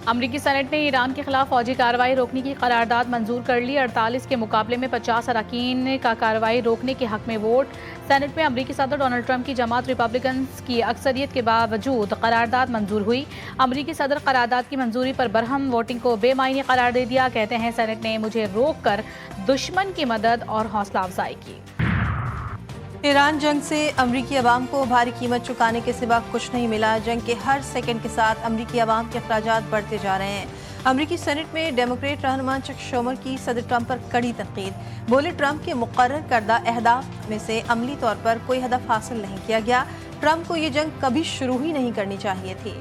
امریکی سینٹ نے ایران کے خلاف فوجی کارروائی روکنے کی قرارداد منظور کر لی۔ 48 کے مقابلے میں 50 اراکین کا کارروائی روکنے کے حق میں ووٹ۔ سینٹ میں امریکی صدر ڈونلڈ ٹرمپ کی جماعت ریپبلکنز کی اکثریت کے باوجود قرارداد منظور ہوئی۔ امریکی صدر قرارداد کی منظوری پر برہم ووٹنگ کو بے معنی قرار دے دیا۔ کہتے ہیں سینٹ نے مجھے روک کر دشمن کی مدد اور حوصلہ افزائی کی۔ ایران جنگ سے امریکی عوام کو بھاری قیمت چکانے کے سوا کچھ نہیں ملا۔ جنگ کے ہر سیکنڈ کے ساتھ امریکی عوام کے اخراجات بڑھتے جا رہے ہیں۔ امریکی سینٹ میں ڈیموکریٹ رہنما چک شومر کی صدر ٹرمپ پر کڑی تنقید۔ بولے ٹرمپ کے مقرر کردہ اہداف میں سے عملی طور پر کوئی ہدف حاصل نہیں کیا گیا۔ ٹرمپ کو یہ جنگ کبھی شروع ہی نہیں کرنی چاہیے تھی۔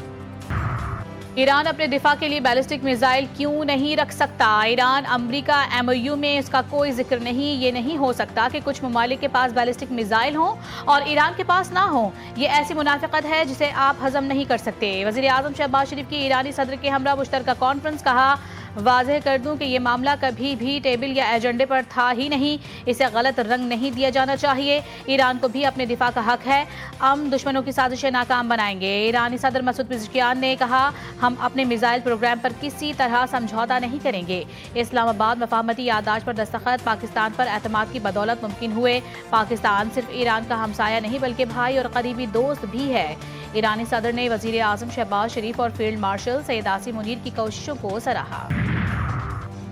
ایران اپنے دفاع کے لیے بیلسٹک میزائل کیوں نہیں رکھ سکتا؟ ایران امریکہ ایم او یو میں اس کا کوئی ذکر نہیں۔ یہ نہیں ہو سکتا کہ کچھ ممالک کے پاس بیلسٹک میزائل ہوں اور ایران کے پاس نہ ہوں۔ یہ ایسی منافقت ہے جسے آپ ہضم نہیں کر سکتے۔ وزیر اعظم شہباز شریف کی ایرانی صدر کے ہمراہ مشترکہ کانفرنس۔ کہا، واضح کر دوں کہ یہ معاملہ کبھی بھی ٹیبل یا ایجنڈے پر تھا ہی نہیں۔ اسے غلط رنگ نہیں دیا جانا چاہیے۔ ایران کو بھی اپنے دفاع کا حق ہے۔ ہم دشمنوں کی سازشیں ناکام بنائیں گے۔ ایرانی صدر مسعود پزشکیان نے کہا، ہم اپنے میزائل پروگرام پر کسی طرح سمجھوتہ نہیں کریں گے۔ اسلام آباد مفاہمتی یادداشت پر دستخط پاکستان پر اعتماد کی بدولت ممکن ہوئے۔ پاکستان صرف ایران کا ہمسایہ نہیں بلکہ بھائی اور قریبی دوست بھی ہے۔ ایرانی صدر نے وزیر اعظم شہباز شریف اور فیلڈ مارشل سید عاصم منیر کی کوششوں کو سراہا۔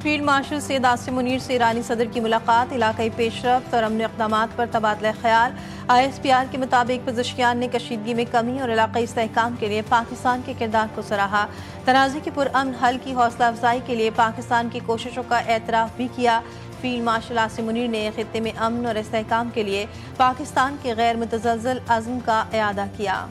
فیلڈ مارشل سید عاصم منیر سے ایرانی صدر کی ملاقات، علاقائی پیش رفت اور امن اقدامات پر تبادلہ خیال۔ آئی ایس پی آر کے مطابق پزشکیان نے کشیدگی میں کمی اور علاقائی استحکام کے لیے پاکستان کے کردار کو سراہا۔ تنازع کے پرامن حل کی حوصلہ افزائی کے لیے پاکستان کی کوششوں کا اعتراف بھی کیا۔ فیلڈ مارشل عاصم منیر نے خطے میں امن اور استحکام کے لیے پاکستان کے غیر متزلزل عزم کا اعادہ کیا۔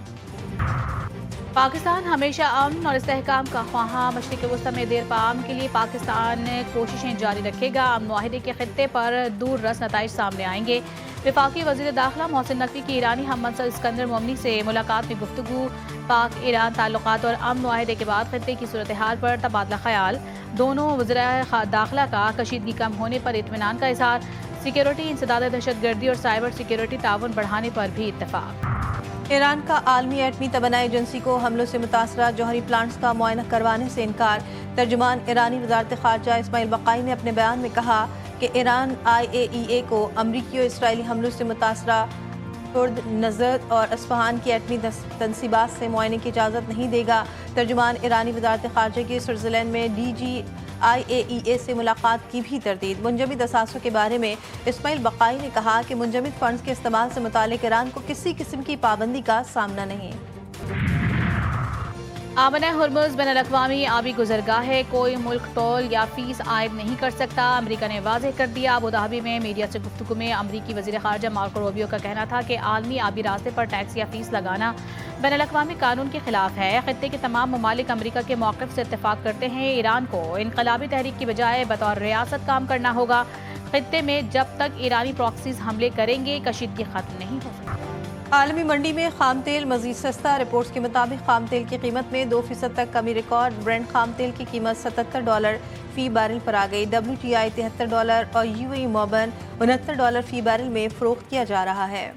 پاکستان ہمیشہ امن اور استحکام کا خواہاں۔ مشرق وسطی میں دیر پا امن کے لیے پاکستان کوششیں جاری رکھے گا۔ امن معاہدے کے خطے پر دور رس نتائج سامنے آئیں گے۔ وفاقی وزیر داخلہ محسن نقوی کی ایرانی ہم منصب اسکندر مومنی سے ملاقات میں گفتگو۔ پاک ایران تعلقات اور امن معاہدے کے بعد خطے کی صورتحال پر تبادلہ خیال۔ دونوں وزرائے داخلہ کا کشیدگی کم ہونے پر اطمینان کا اظہار۔ سیکیورٹی، انسداد دہشت گردی اور سائبر سیکیورٹی تعاون بڑھانے پر بھی اتفاق۔ ایران کا عالمی ایٹمی توانائی ایجنسی کو حملوں سے متاثرہ جوہری پلانٹس کا معائنہ کروانے سے انکار۔ ترجمان ایرانی وزارت خارجہ اسماعیل بقائی نے اپنے بیان میں کہا کہ ایران IAEA کو امریکی اور اسرائیلی حملوں سے متاثرہ کرد، نزد اور اصفہان کی ایٹمی تنصیبات سے معائنے کی اجازت نہیں دے گا۔ ترجمان ایرانی وزارت خارجہ کی سوئٹزرلینڈ میں DG IAEA سے ملاقات کی بھی تردید۔ منجمد اثاثوں کے بارے میں اسماعیل بقائی نے کہا کہ منجمد فنڈز کے استعمال سے متعلق ایران کو کسی قسم کی پابندی کا سامنا نہیں۔ آبانہ ہرمز بین الاقوامی آبی گزرگاہ ہے۔ کوئی ملک ٹول یا فیس عائد نہیں کر سکتا۔ امریکہ نے واضح کر دیا۔ ابوظہبی میں میڈیا سے گفتگو میں امریکی وزیر خارجہ مارکو روبیو کا کہنا تھا کہ عالمی آبی راستے پر ٹیکس یا فیس لگانا بین الاقوامی قانون کے خلاف ہے۔ خطے کے تمام ممالک امریکہ کے موقف سے اتفاق کرتے ہیں۔ ایران کو انقلابی تحریک کی بجائے بطور ریاست کام کرنا ہوگا۔ خطے میں جب تک ایرانی پراکسیز حملے کریں گے کشیدگی ختم نہیں ہو سکتی۔ عالمی منڈی میں خام تیل مزید سستا۔ رپورٹس کے مطابق خام تیل کی قیمت میں 2% تک کمی ریکارڈ۔ برنٹ خام تیل کی قیمت $77 فی بیرل پر آ گئی۔ WTI $73 اور UAE موبن $69 فی بیرل میں فروخت کیا جا رہا ہے۔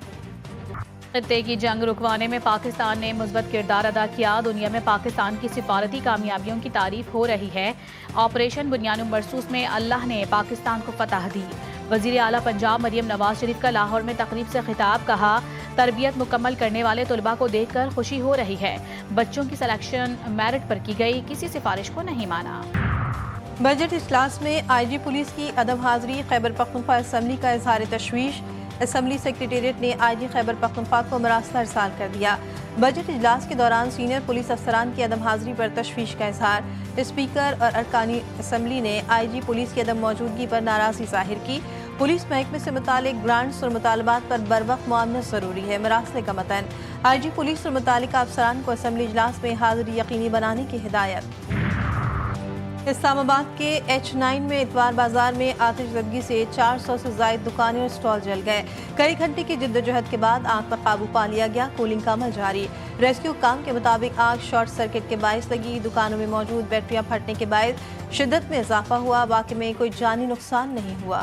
خطے کی جنگ رکوانے میں پاکستان نے مثبت کردار ادا کیا۔ دنیا میں پاکستان کی سفارتی کامیابیوں کی تعریف ہو رہی ہے۔ آپریشن بنیان مرصوص میں اللہ نے پاکستان کو فتح دی۔ وزیر اعلیٰ پنجاب مریم نواز شریف کا لاہور میں تقریب سے خطاب۔ کہا، تربیت مکمل کرنے والے طلباء کو دیکھ کر خوشی ہو رہی ہے۔ بچوں کی سلیکشن میرٹ پر کی گئی، کسی سفارش کو نہیں مانا۔ بجٹ اجلاس میں IG پولیس کی عدم حاضری۔ خیبر پختونخوا اسمبلی کا اظہار تشویش۔ اسمبلی سیکریٹریٹ نے IG خیبر پختونخوا کو مراسلہ ارسال کر دیا۔ بجٹ اجلاس کے دوران سینئر پولیس افسران کی عدم حاضری پر تشویش کا اظہار۔ اسپیکر اور ارکان اسمبلی نے IG پولیس کی عدم موجودگی پر ناراضگی ظاہر کی۔ پولیس محکمے سے متعلق گرانٹس اور مطالبات پر بروقت معاونت ضروری ہے۔ مراسلے کا متن، IG پولیس اور متعلقہ افسران کو اسمبلی اجلاس میں حاضری یقینی بنانے کی ہدایت۔ اسلام آباد کے H9 میں اتوار بازار میں آتش زدگی سے 400 سے زائد دکانیں اور اسٹال جل گئے۔ کئی گھنٹے کی جدوجہد کے بعد آگ پر قابو پا لیا گیا۔ کولنگ کا عمل جاری۔ ریسکیو کام کے مطابق آگ شارٹ سرکٹ کے باعث لگی۔ دکانوں میں موجود بیٹریاں پھٹنے کے باعث شدت میں اضافہ ہوا۔ واقعے میں کوئی جانی نقصان نہیں ہوا۔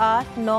8, 9